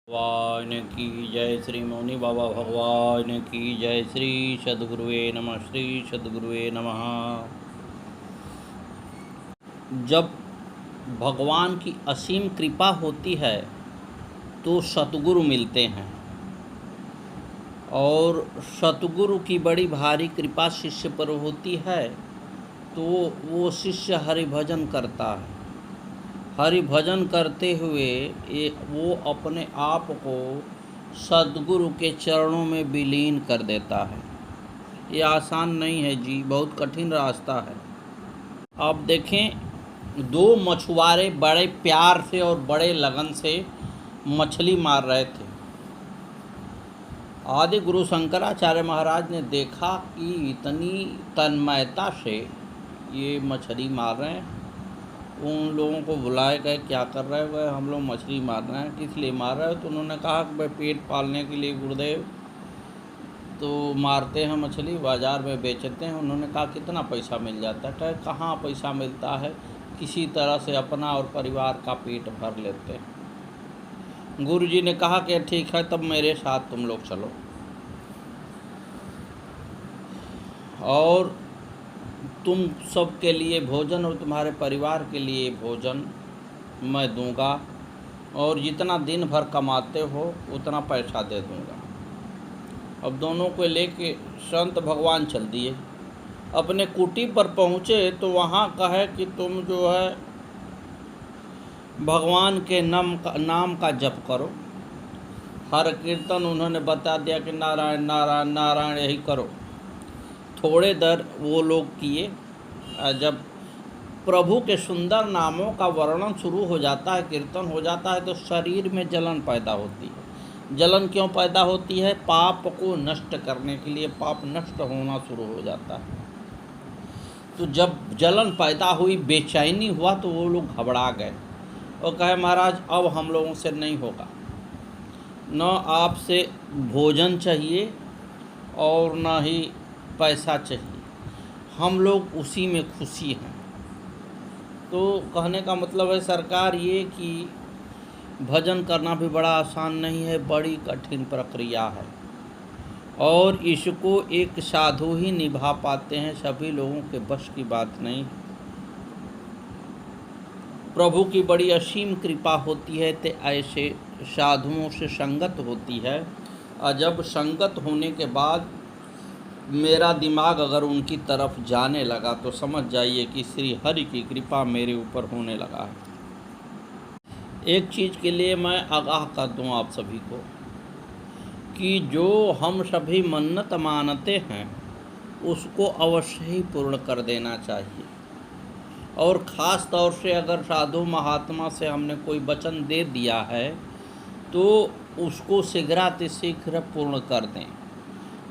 भगवान की जय। श्री मौनी बाबा भगवान की जय। श्री सद्गुरुवे नमः। श्री सद्गुरुवे नमः। जब भगवान की असीम कृपा होती है तो सतगुरु मिलते हैं, और सतगुरु की बड़ी भारी कृपा शिष्य पर होती है तो वो शिष्य हरि भजन करता है। हरि भजन करते हुए वो अपने आप को सद्गुरु के चरणों में विलीन कर देता है। ये आसान नहीं है जी, बहुत कठिन रास्ता है। अब देखें, दो मछुआरे बड़े प्यार से और बड़े लगन से मछली मार रहे थे। आदि गुरु शंकराचार्य महाराज ने देखा कि इतनी तन्मयता से ये मछली मार रहे हैं। उन लोगों को बुलाए गए, क्या कर रहे हो? गए हम लोग मछली मार रहे हैं। किस लिए मार रहे हो? तो उन्होंने कहा कि भाई पेट पालने के लिए गुरुदेव, तो मारते हैं मछली, बाज़ार में बेचते हैं। उन्होंने कहा कितना पैसा मिल जाता है? कहे कहाँ पैसा मिलता है, किसी तरह से अपना और परिवार का पेट भर लेते हैं। गुरुजी ने कहा कि ठीक है, तब मेरे साथ तुम लोग चलो और तुम सबके लिए भोजन और तुम्हारे परिवार के लिए भोजन मैं दूंगा, और जितना दिन भर कमाते हो उतना पैसा दे दूंगा। अब दोनों को लेके संत भगवान चल दिए। अपने कुटी पर पहुँचे तो वहाँ कहे कि तुम जो है भगवान के नाम का जप करो। हर कीर्तन उन्होंने बता दिया कि नारायण नारायण नारायण यही करो। थोड़े देर वो लोग किए। जब प्रभु के सुंदर नामों का वर्णन शुरू हो जाता है, कीर्तन हो जाता है, तो शरीर में जलन पैदा होती है। जलन क्यों पैदा होती है? पाप को नष्ट करने के लिए। पाप नष्ट होना शुरू हो जाता है। तो जब जलन पैदा हुई, बेचैनी हुआ, तो वो लोग घबरा गए और कहे महाराज अब हम लोगों से नहीं होगा, न आपसे भोजन चाहिए और न ही पैसा चाहिए, हम लोग उसी में खुशी हैं। तो कहने का मतलब है सरकार ये कि भजन करना भी बड़ा आसान नहीं है, बड़ी कठिन प्रक्रिया है, और इसको एक साधु ही निभा पाते हैं, सभी लोगों के बस की बात नहीं। प्रभु की बड़ी असीम कृपा होती है तो ऐसे साधुओं से संगत होती है, और जब संगत होने के बाद मेरा दिमाग अगर उनकी तरफ जाने लगा तो समझ जाइए कि श्री हरि की कृपा मेरे ऊपर होने लगा है। एक चीज़ के लिए मैं आगाह कर दूं आप सभी को कि जो हम सभी मन्नत मानते हैं उसको अवश्य ही पूर्ण कर देना चाहिए, और ख़ास तौर से अगर साधु महात्मा से हमने कोई वचन दे दिया है तो उसको शीघ्रातिशीघ्र पूर्ण कर दें।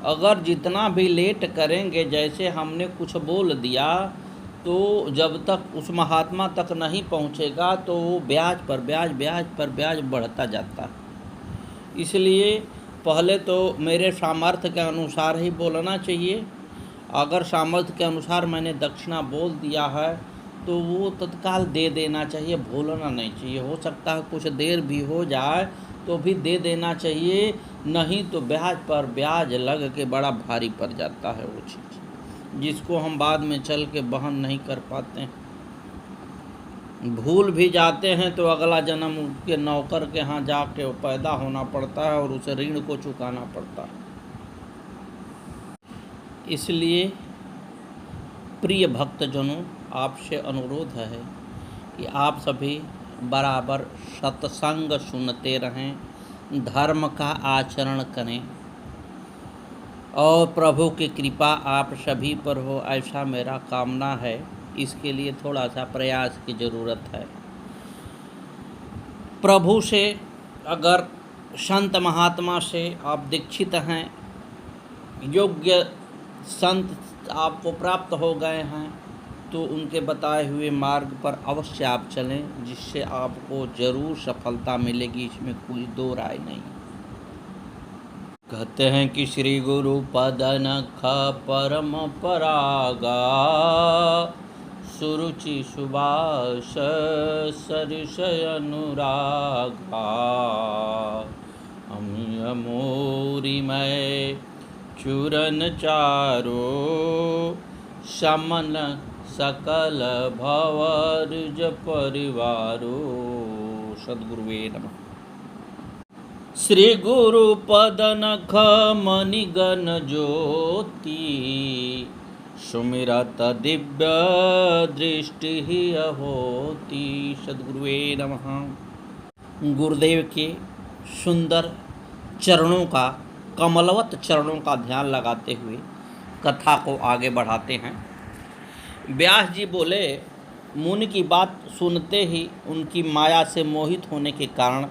अगर जितना भी लेट करेंगे, जैसे हमने कुछ बोल दिया, तो जब तक उस महात्मा तक नहीं पहुंचेगा तो वो ब्याज पर ब्याज ब्याज पर ब्याज बढ़ता जाता है। इसलिए पहले तो मेरे सामर्थ्य के अनुसार ही बोलना चाहिए। अगर सामर्थ्य के अनुसार मैंने दक्षिणा बोल दिया है तो वो तत्काल दे देना चाहिए, भूलना नहीं चाहिए। हो सकता है कुछ देर भी हो जाए तो भी दे देना चाहिए, नहीं तो ब्याज पर ब्याज लग के बड़ा भारी पड़ जाता है वो चीज़, जिसको हम बाद में चल के वहन नहीं कर पाते हैं। भूल भी जाते हैं तो अगला जन्म के नौकर के यहाँ जाके पैदा होना पड़ता है और उसे ऋण को चुकाना पड़ता है। इसलिए प्रिय भक्तजनों, आपसे अनुरोध है कि आप सभी बराबर सत्संग सुनते रहें, धर्म का आचरण करें, और प्रभु की कृपा आप सभी पर हो, ऐसा मेरा कामना है। इसके लिए थोड़ा सा प्रयास की ज़रूरत है। प्रभु से, अगर संत महात्मा से आप दीक्षित हैं, योग्य संत आपको प्राप्त हो गए हैं, तो उनके बताए हुए मार्ग पर अवश्य आप चलें, जिससे आपको ज़रूर सफलता मिलेगी, इसमें कोई दो राय नहीं। कहते हैं कि श्री गुरु पद नख परम परागा, सुरुचि सुबास सरिस अनुरागा, मोरी मैं चूरन चारो समन सकल भवर्ज परिवारो। सद्गुरुवे नमः। श्री गुरु पद नख मणिगण ज्योति सुमिरत दिव्य दृष्टि होती। सद्गुरुवे नमः। गुरुदेव के सुंदर चरणों का, कमलवत चरणों का ध्यान लगाते हुए कथा को आगे बढ़ाते हैं। व्यास जी बोले, मुनि की बात सुनते ही उनकी माया से मोहित होने के कारण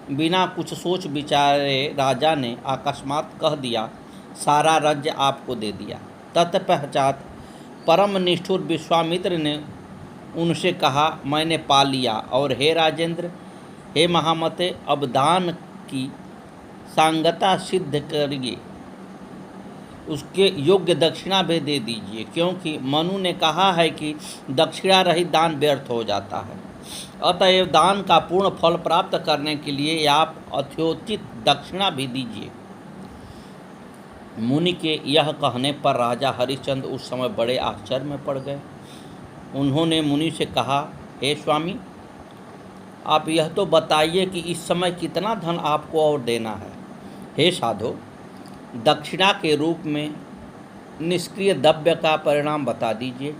बिना कुछ सोच विचारे राजा ने अकस्मात कह दिया, सारा राज्य आपको दे दिया। तत्पश्चात परम निष्ठुर विश्वामित्र ने उनसे कहा, मैंने पा लिया, और हे राजेंद्र, हे महामते, अब दान की सांगता सिद्ध करिए, उसके योग्य दक्षिणा भी दे दीजिए, क्योंकि मनु ने कहा है कि दक्षिणा रहित दान व्यर्थ हो जाता है। अतएव दान का पूर्ण फल प्राप्त करने के लिए आप यथोचित दक्षिणा भी दीजिए। मुनि के यह कहने पर राजा हरिश्चंद्र उस समय बड़े आश्चर्य में पड़ गए। उन्होंने मुनि से कहा, हे स्वामी, आप यह तो बताइए कि इस समय कितना धन आपको और देना है। हे साधो, दक्षिणा के रूप में निष्क्रिय द्रव्य का परिणाम बता दीजिए।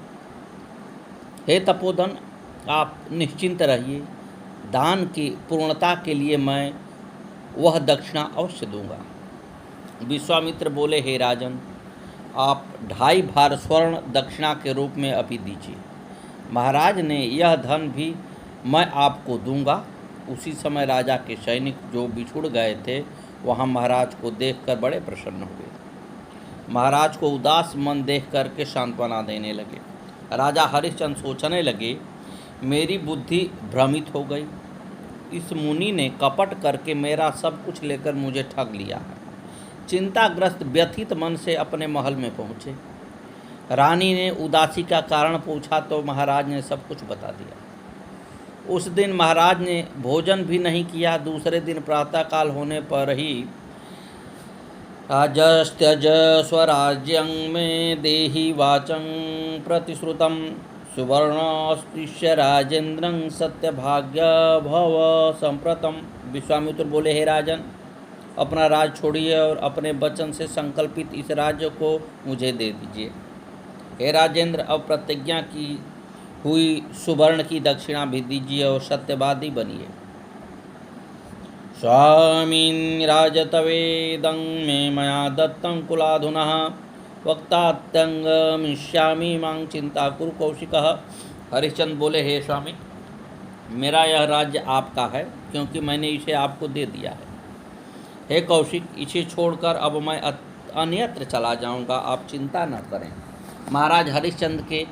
हे तपोधन, आप निश्चिंत रहिए, दान की पूर्णता के लिए मैं वह दक्षिणा अवश्य दूंगा। विश्वामित्र बोले, हे राजन, आप 2.5 भार स्वर्ण दक्षिणा के रूप में अभी दीजिए। महाराज ने, यह धन भी मैं आपको दूंगा। उसी समय राजा के सैनिक जो बिछुड़ गए थे वहाँ महाराज को देखकर बड़े प्रसन्न हुए। महाराज को उदास मन देख करके सांत्वना देने लगे। राजा हरिश्चंद्र सोचने लगे, मेरी बुद्धि भ्रमित हो गई। इस मुनि ने कपट करके मेरा सब कुछ लेकर मुझे ठग लिया है। चिंताग्रस्त व्यथित मन से अपने महल में पहुँचे। रानी ने उदासी का कारण पूछा तो महाराज ने सब कुछ बता दिया। उस दिन महाराज ने भोजन भी नहीं किया। दूसरे दिन प्रातःकाल होने पर ही राजस्त्यज स्वराज्यं में देहि वाचं प्रतिश्रुतं सुवर्णस्पृश्य राजेन्द्रं सत्यभाग्य भव संप्रतम। विश्वामित्र बोले, हे राजन, अपना राज छोड़िए और अपने वचन से संकल्पित इस राज्य को मुझे दे दीजिए। हे राजेंद्र, अब प्रतिज्ञा की हुई सुवर्ण की दक्षिणा भी दीजिए और सत्यवादी बनिए। स्वामीन् राजतवेदं मे मया दत्तं कुलाधुनः वक्तात्यंगमिष्यामि मां चिंता कुरु कौशिकः। हरिश्चंद्र बोले, हे स्वामी, मेरा यह राज्य आपका है, क्योंकि मैंने इसे आपको दे दिया है। हे कौशिक, इसे छोड़कर अब मैं अन्यत्र चला जाऊंगा, आप चिंता न करें। महाराज हरिश्चंद्र के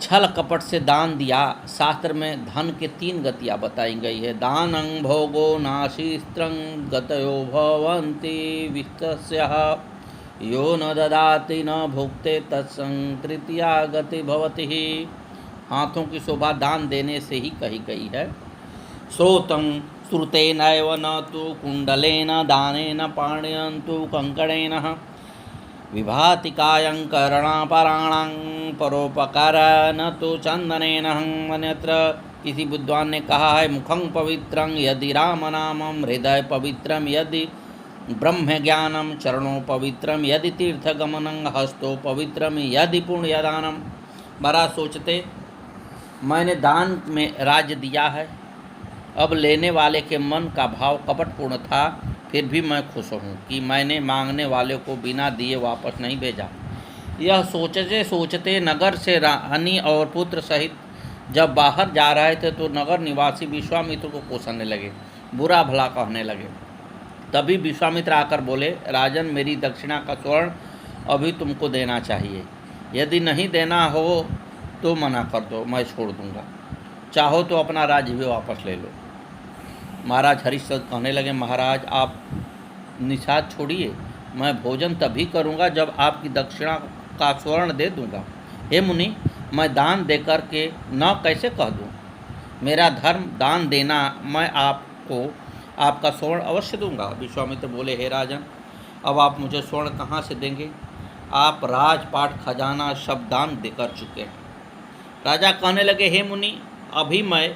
छल कपट से दान दिया। शास्त्र में धन के 3 गतियाँ बताई गई है। दानं भोगो नाशीस्त्रं गतयो भवन्ति वित्तस्यः यो न ददाति न भुक्ते तत्सं तृतीया गति भवति। हाथों की शोभा दान देने से ही कही गई है। श्रोतं श्रुतेनैव न तु कुण्डलेन दानेन पाणिनं तु कंकणेन विभाति कायं करणापराणां परोपकार न तो चंदनेन अन्यत्र। किसी विद्वान ने कहा है, मुखं पवित्रं यदि राम नामं, हृदय पवित्रं यदि ब्रह्म ज्ञानम, चरणों पवित्रम यदि तीर्थगमनं, हस्तो पवित्रम यदि पुण्यदानम। बड़ा सोचते, मैंने दान में राज्य दिया है, अब लेने वाले के मन का भाव कपटपूर्ण था, फिर भी मैं खुश हूँ कि मैंने मांगने वाले को बिना दिए वापस नहीं भेजा। यह सोचते सोचते नगर से रानी और पुत्र सहित जब बाहर जा रहे थे तो नगर निवासी विश्वामित्र को कोसने लगे, बुरा भला कहने लगे। तभी विश्वामित्र आकर बोले, राजन, मेरी दक्षिणा का स्वर्ण अभी तुमको देना चाहिए। यदि नहीं देना हो तो मना कर दो, मैं छोड़ दूंगा। चाहो तो अपना राज्य भी वापस ले लो। महाराज हरिश्चंद्र कहने लगे, महाराज आप निषाद छोड़िए, मैं भोजन तभी करूंगा जब आपकी दक्षिणा का स्वर्ण दे दूंगा। हे मुनि, मैं दान देकर के न कैसे कह दूं? मेरा धर्म दान देना। मैं आपको आपका स्वर्ण अवश्य दूंगा। विश्वामित्र बोले, हे राजन, अब आप मुझे स्वर्ण कहाँ से देंगे? आप राजपाट खजाना सब दान देकर चुके हैं। राजा कहने लगे, हे मुनि, अभी मैं,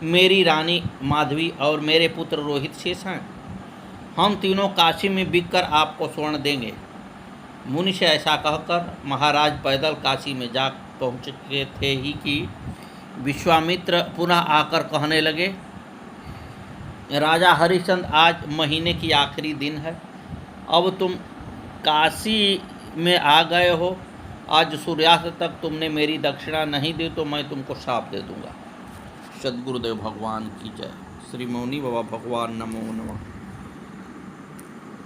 मेरी रानी माधवी और मेरे पुत्र रोहित शेष हैं। हम तीनों काशी में बिककर आपको स्वर्ण देंगे। मुनि से ऐसा कहकर महाराज पैदल काशी में जा पहुँचे थे ही कि विश्वामित्र पुनः आकर कहने लगे, राजा हरिश्चंद्र, आज महीने की आखिरी दिन है। अब तुम काशी में आ गए हो। आज सूर्यास्त तक तुमने मेरी दक्षिणा नहीं दी तो मैं तुमको श्राप दे दूंगा। सद्गुरुदेव भगवान की जय। श्री मौनी बाबा भगवान नमो नमः।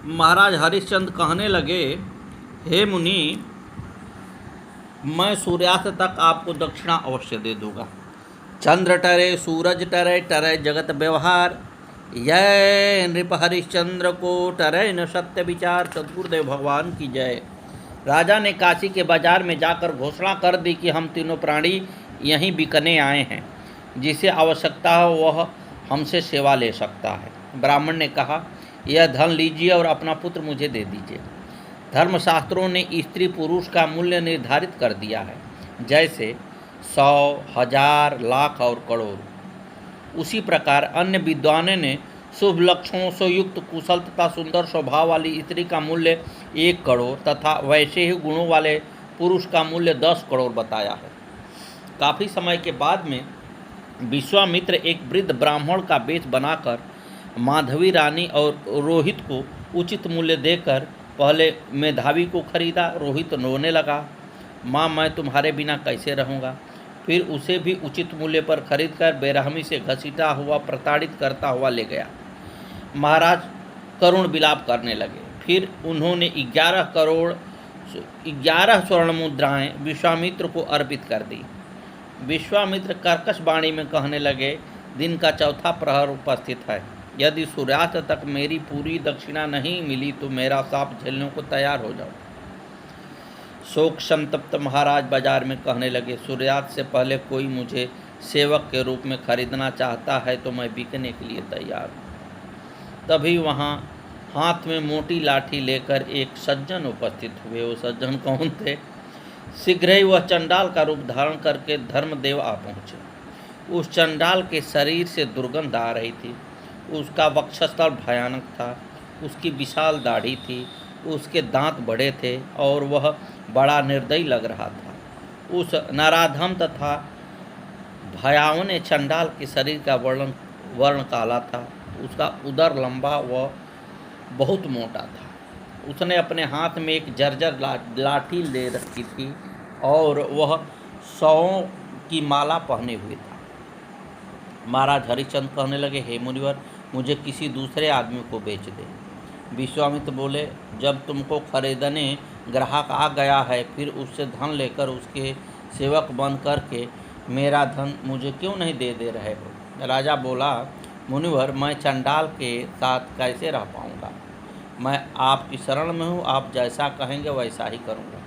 महाराज हरिश्चंद्र कहने लगे, हे मुनि, मैं सूर्यास्त तक आपको दक्षिणा अवश्य दे दूंगा। चंद्र टरे, सूरज टरे, टरे जगत व्यवहार, यह नृप हरिश्चंद्र को टरे न सत्य विचार। सद्गुरुदेव भगवान की जय। राजा ने काशी के बाजार में जाकर घोषणा कर दी कि हम तीनों प्राणी यहीं बिकने आए हैं। जिसे आवश्यकता हो वह हमसे सेवा ले सकता है। ब्राह्मण ने कहा, यह धन लीजिए और अपना पुत्र मुझे दे दीजिए। धर्मशास्त्रों ने स्त्री पुरुष का मूल्य निर्धारित कर दिया है, जैसे 100, 1000, लाख और करोड़। उसी प्रकार अन्य विद्वानों ने शुभ लक्षणों से युक्त कुशल तथा सुंदर स्वभाव वाली स्त्री का मूल्य 1 करोड़ तथा वैसे ही गुणों वाले पुरुष का मूल्य 10 करोड़ बताया है। काफ़ी समय के बाद में विश्वामित्र एक वृद्ध ब्राह्मण का वेश बनाकर माधवी रानी और रोहित को उचित मूल्य देकर पहले मेधावी को खरीदा। रोहित रोने लगा, माँ, मैं तुम्हारे बिना कैसे रहूँगा। फिर उसे भी उचित मूल्य पर खरीदकर बेरहमी से घसीटा हुआ प्रताड़ित करता हुआ ले गया। महाराज करुण विलाप करने लगे। फिर उन्होंने 11 स्वर्ण मुद्राएं विश्वामित्र को अर्पित कर दी। विश्वामित्र कर्कश वाणी में कहने लगे, दिन का चौथा प्रहर उपस्थित है। यदि सूर्यास्त तक मेरी पूरी दक्षिणा नहीं मिली तो मेरा शाप झेलने को तैयार हो जाओ। शोक संतप्त महाराज बाजार में कहने लगे, सूर्यास्त से पहले कोई मुझे सेवक के रूप में खरीदना चाहता है तो मैं बिकने के लिए तैयार हूँ। तभी वहाँ हाथ में मोटी लाठी लेकर एक सज्जन उपस्थित हुए। वो सज्जन कौन थे? शीघ्र ही वह चंडाल का रूप धारण करके धर्मदेव आ पहुँचे। उस चंडाल के शरीर से दुर्गंध आ रही थी। उसका वक्षस्थल भयानक था, उसकी विशाल दाढ़ी थी, उसके दांत बड़े थे और वह बड़ा निर्दयी लग रहा था। उस नराधम तथा भयावने चंडाल के शरीर का वर्ण काला था। उसका उदर लंबा व बहुत मोटा था। उसने अपने हाथ में एक जर्जर लाठी ले रखी थी और वह 100 की माला पहने हुए था। महाराज हरिश्चंद्र कहने लगे, हे मुनिवर, मुझे किसी दूसरे आदमी को बेच दे। विश्वामित्र बोले, जब तुमको खरीदने ग्राहक आ गया है फिर उससे धन लेकर उसके सेवक बन करके मेरा धन मुझे क्यों नहीं दे रहे हो? राजा बोला, मुनिवर, मैं चंडाल के साथ कैसे रह पाऊँगा? मैं आपकी शरण में हूँ, आप जैसा कहेंगे वैसा ही करूँगा।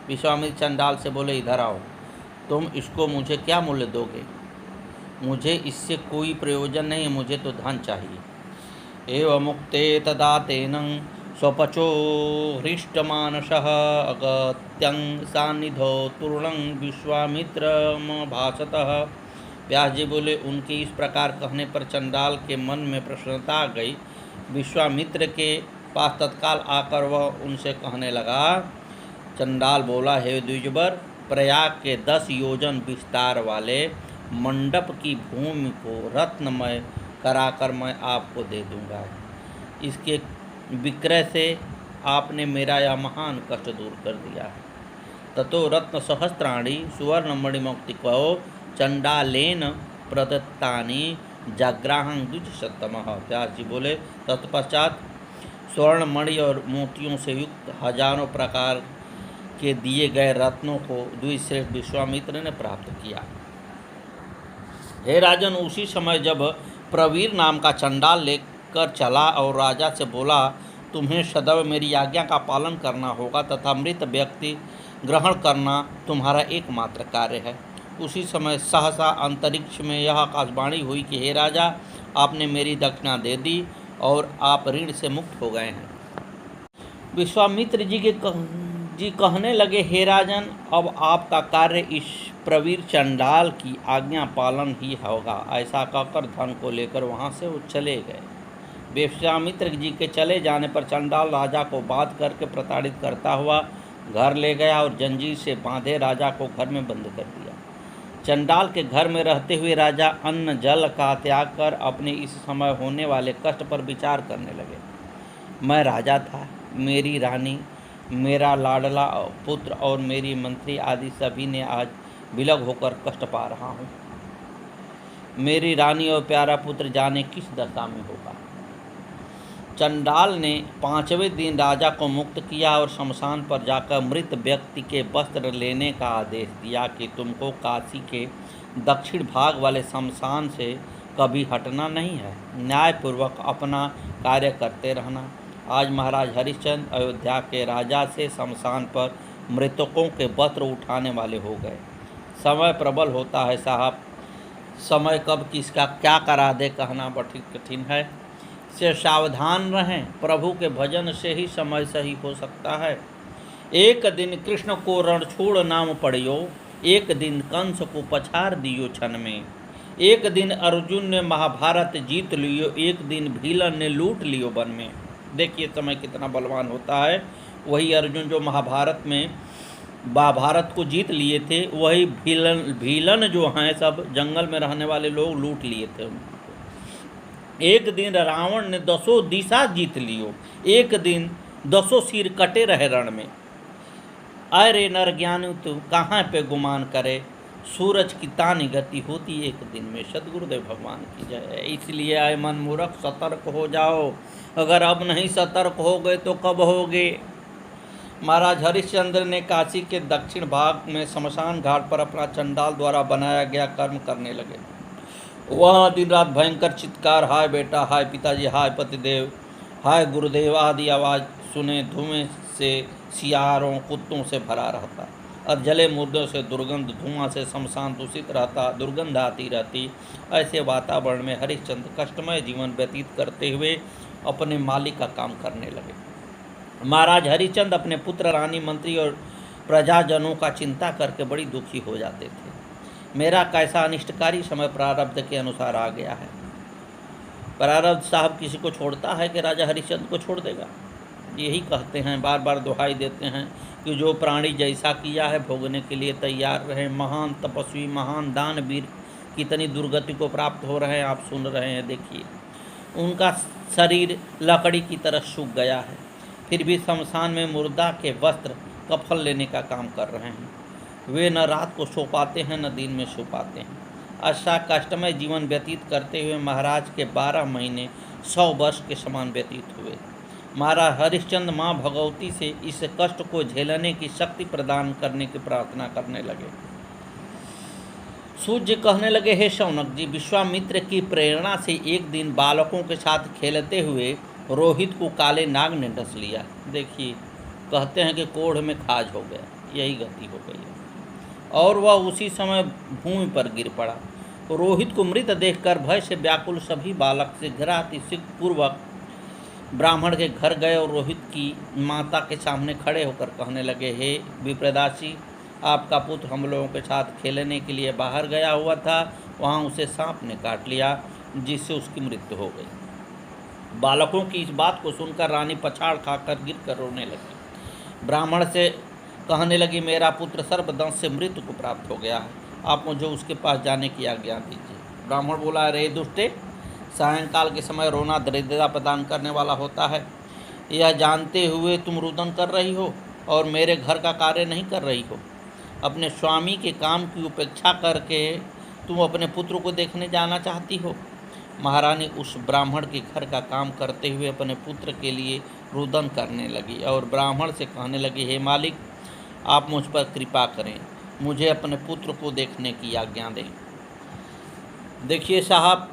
विश्वामित्र चंडाल से बोले, इधर आओ, तुम इसको मुझे क्या मूल्य दोगे? मुझे इससे कोई प्रयोजन नहीं, मुझे तो धन चाहिए। एवं मुक्ते तदा तेनं स्वपचो हृष्टमानसः अगत्यं सान्निधौ तूर्णं विश्वामित्रमभासतः। व्यास जी बोले, उनके इस प्रकार कहने पर चंडाल के मन में प्रसन्नता आ गई। विश्वामित्र के पास तत्काल आकर वह उनसे कहने लगा। चंडाल बोला, हे द्विजवर, प्रयाग के 10 योजन विस्तार वाले मंडप की भूमि को रत्नमय कराकर मैं आपको दे दूंगा। इसके विक्रय से आपने मेरा यह महान कष्ट दूर कर दिया है। ततो रत्न सहस्त्राणी सुवर्ण मणिमुक्तिको चंडालेन प्रदत्तानि जाग्राहं द्विजशतमः। व्यास जी बोले, तत्पश्चात स्वर्ण मणि और मोतियों से युक्त हजारों प्रकार के दिए गए रत्नों को द्विश्रेष्ठ विश्वामित्र ने प्राप्त किया। हे राजन, उसी समय जब प्रवीर नाम का चंडाल लेकर चला और राजा से बोला, तुम्हें सदैव मेरी आज्ञा का पालन करना होगा तथा मृत व्यक्ति ग्रहण करना तुम्हारा एकमात्र कार्य है। उसी समय सहसा अंतरिक्ष में यह आकाशवाणी हुई कि हे राजा, आपने मेरी दक्षिणा दे दी और आप ऋण से मुक्त हो गए हैं। विश्वामित्र जी कहने लगे, हे राजन, अब आपका कार्य इस प्रवीर चंडाल की आज्ञा पालन ही होगा। ऐसा कहकर धन को लेकर वहां से वो चले गए। विश्वामित्र जी के चले जाने पर चंडाल राजा को बात करके प्रताड़ित करता हुआ घर ले गया और जंजीर से बांधे राजा को घर में बंद कर दिया। चंडाल के घर में रहते हुए राजा अन्न जल का त्याग कर अपने इस समय होने वाले कष्ट पर विचार करने लगे। मैं राजा था, मेरी रानी, मेरा लाडला पुत्र और मेरी मंत्री आदि सभी ने आज विलग होकर कष्ट पा रहा हूँ। मेरी रानी और प्यारा पुत्र जाने किस दशा में होगा। चंडाल ने 5वें दिन राजा को मुक्त किया और शमशान पर जाकर मृत व्यक्ति के वस्त्र लेने का आदेश दिया कि तुमको काशी के दक्षिण भाग वाले शमशान से कभी हटना नहीं है, न्यायपूर्वक अपना कार्य करते रहना। आज महाराज हरिश्चंद्र अयोध्या के राजा से शमशान पर मृतकों के वस्त्र उठाने वाले हो गए। समय प्रबल होता है साहब, समय कब किसका क्या करा दे कहना बड़ी कठिन है। से सावधान रहें, प्रभु के भजन से ही समय सही हो सकता है। एक दिन कृष्ण को रणछोड़ नाम पड़ियो, एक दिन कंस को पछाड़ दियो क्षण में। एक दिन अर्जुन ने महाभारत जीत लियो, एक दिन भीलन ने लूट लियो वन में। देखिए समय कितना बलवान होता है। वही अर्जुन जो महाभारत में महाभारत को जीत लिए थे, वही भीलन जो हैं सब जंगल में रहने वाले लोग लूट लिए थे उनको। एक दिन रावण ने 10 दिशा जीत लियो, एक दिन 10 सिर कटे रहे रण में। अरे नर ज्ञानी तू कहाँ पे गुमान करे, सूरज की तानी गति होती एक दिन में। सद्गुरुदेव भगवान की जय। इसलिए आए मन मूर्ख सतर्क हो जाओ, अगर अब नहीं सतर्क हो गए तो कब होगे। महाराज हरिश्चंद्र ने काशी के दक्षिण भाग में शमशान घाट पर अपना चंडाल द्वारा बनाया गया कर्म करने लगे। वहाँ दिन रात भयंकर चित्कार, हाय बेटा, हाय पिताजी, हाय पतिदेव, हाय गुरुदेव आदि आवाज़ सुने धुएं से सियारों कुत्तों से भरा रहता और जले मुर्दों से दुर्गंध, धुआं से शमशान दूषित रहता, दुर्गंध आती रहती। ऐसे वातावरण में हरिश्चंद्र कष्टमय जीवन व्यतीत करते हुए अपने मालिक का काम करने लगे। महाराज हरिश्चंद्र अपने पुत्र, रानी, मंत्री और प्रजाजनों का चिंता करके बड़ी दुखी हो जाते थे। मेरा कैसा अनिष्टकारी समय प्रारब्ध के अनुसार आ गया है। प्रारब्ध साहब किसी को छोड़ता है कि राजा हरिश्चंद्र को छोड़ देगा। यही कहते हैं, बार बार दुहाई देते हैं कि जो प्राणी जैसा किया है भोगने के लिए तैयार रहे। महान तपस्वी, महान दानवीर कितनी दुर्गति को प्राप्त हो रहे हैं आप सुन रहे हैं। देखिए उनका शरीर लकड़ी की तरह सूख गया है, फिर भी शमशान में मुर्दा के वस्त्र कफन लेने का काम कर रहे हैं। वे न रात को सो पाते हैं न दिन में सो पाते हैं। अच्छा कष्टमय जीवन व्यतीत करते हुए महाराज के 12 महीने 100 वर्ष के समान व्यतीत हुए। महाराज हरिश्चंद्र माँ भगवती से इस कष्ट को झेलने की शक्ति प्रदान करने की प्रार्थना करने लगे। सूर्य कहने लगे, हे शौनक जी, विश्वामित्र की प्रेरणा से एक दिन बालकों के साथ खेलते हुए रोहित को काले नाग ने डस लिया। देखिए कहते हैं कि कोढ़ में खाज हो गया, यही गति हो गई है और वह उसी समय भूमि पर गिर पड़ा। रोहित को मृत देखकर भय से व्याकुल सभी बालक शीघ्र पूर्वक ब्राह्मण के घर गए और रोहित की माता के सामने खड़े होकर कहने लगे, हे विप्रदासी, आपका पुत्र हम लोगों के साथ खेलने के लिए बाहर गया हुआ था, वहाँ उसे सांप ने काट लिया जिससे उसकी मृत्यु हो गई। बालकों की इस बात को सुनकर रानी पछाड़ खाकर गिर कर रोने लगी। ब्राह्मण से कहने लगी, मेरा पुत्र सर्पदंश से मृत्यु को प्राप्त हो गया है, आप मुझे उसके पास जाने की आज्ञा दीजिए। ब्राह्मण बोला, रे दुष्टे, सायंकाल के समय रोना दरिद्रता प्रदान करने वाला होता है। यह जानते हुए तुम रुदन कर रही हो और मेरे घर का कार्य नहीं कर रही हो। अपने स्वामी के काम की उपेक्षा करके तुम अपने पुत्र को देखने जाना चाहती हो। महारानी उस ब्राह्मण के घर का काम करते हुए अपने पुत्र के लिए रुदन करने लगी और ब्राह्मण से कहने लगी, हे मालिक, आप मुझ पर कृपा करें, मुझे अपने पुत्र को देखने की आज्ञा दें। देखिए साहब,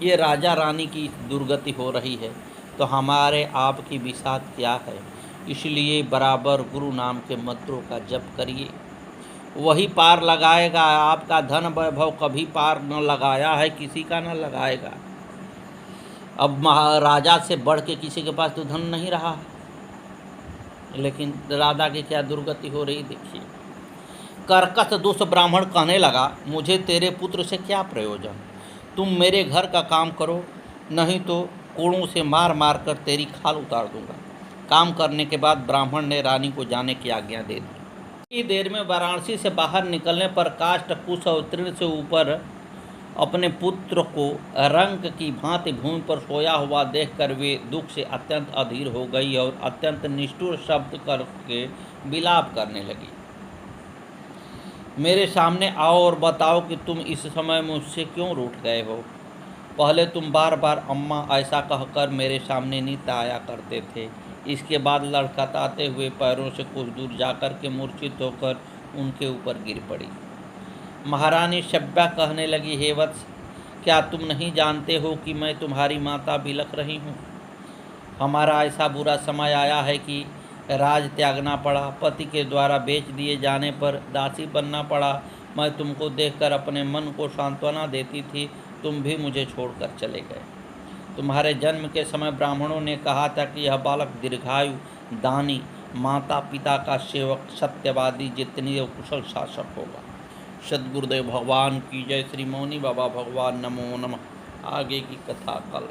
ये राजा रानी की दुर्गति हो रही है तो हमारे आपकी विषाद क्या है। इसलिए बराबर गुरु नाम के मंत्रों का जप करिए, वही पार लगाएगा। आपका धन वैभव कभी पार न लगाया है, किसी का न लगाएगा। अब महाराजा से बढ़ के किसी के पास तो धन नहीं रहा है, लेकिन राधा की क्या दुर्गति हो रही देखिए। कर्कश दुष्ट ब्राह्मण कहने लगा, मुझे तेरे पुत्र से क्या प्रयोजन, तुम मेरे घर का काम करो, नहीं तो कोड़ों से मार मार कर तेरी खाल उतार दूंगा। काम करने के बाद ब्राह्मण ने रानी को जाने की आज्ञा दे दी। इतनी देर में वाराणसी से बाहर निकलने पर काष्ठ कुश और तृण से ऊपर अपने पुत्र को रंक की भांति भूमि पर सोया हुआ देखकर वे दुख से अत्यंत अधीर हो गई और अत्यंत निष्ठुर शब्द करके विलाप करने लगी। मेरे सामने आओ और बताओ कि तुम इस समय मुझसे क्यों रूठ गए हो। पहले तुम बार बार अम्मा ऐसा कहकर मेरे सामने नित्य आया करते थे, इसके बाद लड़खड़ाते हुए पैरों से कुछ दूर जाकर के मूर्छित होकर उनके ऊपर गिर पड़ी। महारानी सभ्या कहने लगी, हे वत्स, क्या तुम नहीं जानते हो कि मैं तुम्हारी माता बिलख रही हूँ। हमारा ऐसा बुरा समय आया है कि राज त्यागना पड़ा, पति के द्वारा बेच दिए जाने पर दासी बनना पड़ा। मैं तुमको देखकर अपने मन को सांत्वना देती थी, तुम भी मुझे छोड़कर चले गए। तुम्हारे जन्म के समय ब्राह्मणों ने कहा था कि यह बालक दीर्घायु, दानी, माता पिता का सेवक, सत्यवादी, जितनी कुशल शासक होगा। सद्गुरुदेव भगवान की जय। श्री मौनी बाबा भगवान नमो नमः। आगे की कथा कल।